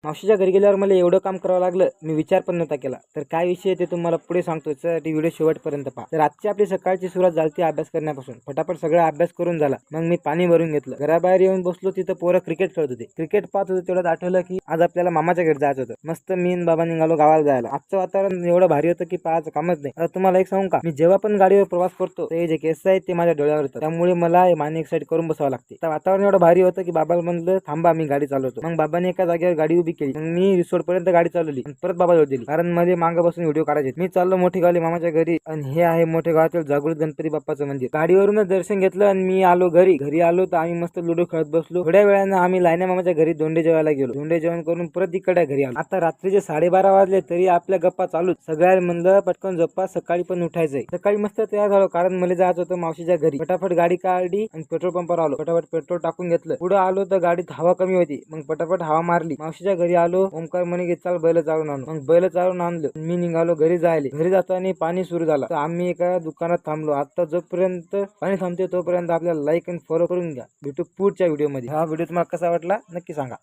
मावशीच्या घरी गेल्यावर मला एवढं काम करावं लागलं, मी विचार पण नव्हता केला. तर काय विषय ते तुम्हाला पुढे सांगतो, त्यासाठी व्हिडिओ शेवटपर्यंत पहा. तर आजची आपली सकाळची सुरुवात झाली अभ्यास करण्यापासून. फटाफट सगळा अभ्यास करून झाला. मग मी पाणी भरून घेतलं. घराबाहेर येऊन बसलो, तिथं पोरं क्रिकेट खेळत होते. क्रिकेट पाहत होते तेवढ्यात आठवलं की आज आपल्याला मामाच्या घरी जायचं होतं. मस्त मी आणि बाबा निघालो गावाला जायला. आजचं वातावरण एवढं भारी होतं की पाहायचं कामच नाही. आता तुम्हाला एक सांगू का, मी जेव्हा पण गाडीवर प्रवास करतो ते जे केस आहेत ते माझ्या डोळ्यावर येतात. त्यामुळे मला माने एक साईड करून बसावं लागते. तर वातावरण एवढं भारी होतं की बाबाला म्हणलं थांबा, मी गाडी चालवतो. मग बाबाने एका जागेवर गाडी उभी केली. मग मी रिसोर्ट पर्यंत गाडी चालवली आणि परत बाबा जवळ दिली, कारण मध्ये मागं बसून व्हिडिओ काढायचे. मी चाललो मोठी गावली मामाच्या घरी आणि हे आहे मोठे गावातील जागृत गणपती बाप्पाचं मंदिर. गाडीवरूनच दर्शन घेतलं आणि मी आलो घरी. घरी आलो तर आम्ही मस्त लुडो खेळत बसलो. थोड्या वेळानं आम्ही लायना मामाच्या घरी दोंडे जेवायला गेलो. दोंडे जेवण करून परत इकडे घरी आलो. आता रात्रीचे 12:30 वाजले तरी आपल्या गप्पा चालूच. सगळ्या म्हणलं पटकन झोपा, सकाळी पण उठायचंय. सकाळी मस्त तयार झालो कारण मला जायचं होतं मावशीच्या घरी. फटाफट गाडी काढली आणि पेट्रोल पंपावर आलो. फटाफट पेट्रोल टाकून घेतलं. पुढे आलो तर गाडीत हवा कमी होती. मग फटाफट हवा मारली. मावशीच्या घरी आलो. ओमकार म्हणे की चाल बैल चालून आणू. मग बैल चालून आणलं. मी निघालो घरी जायला. घरी जाताना पाणी सुरू झालं तर आम्ही एका दुकानात थांबलो. आता जोपर्यंत पाणी थांबते तोपर्यंत आपल्याला लाईक आणि फॉलो करून घ्या. भेटू पुढच्या व्हिडिओ मध्ये. हा व्हिडिओ तुम्हाला कसा वाटला नक्की सांगा.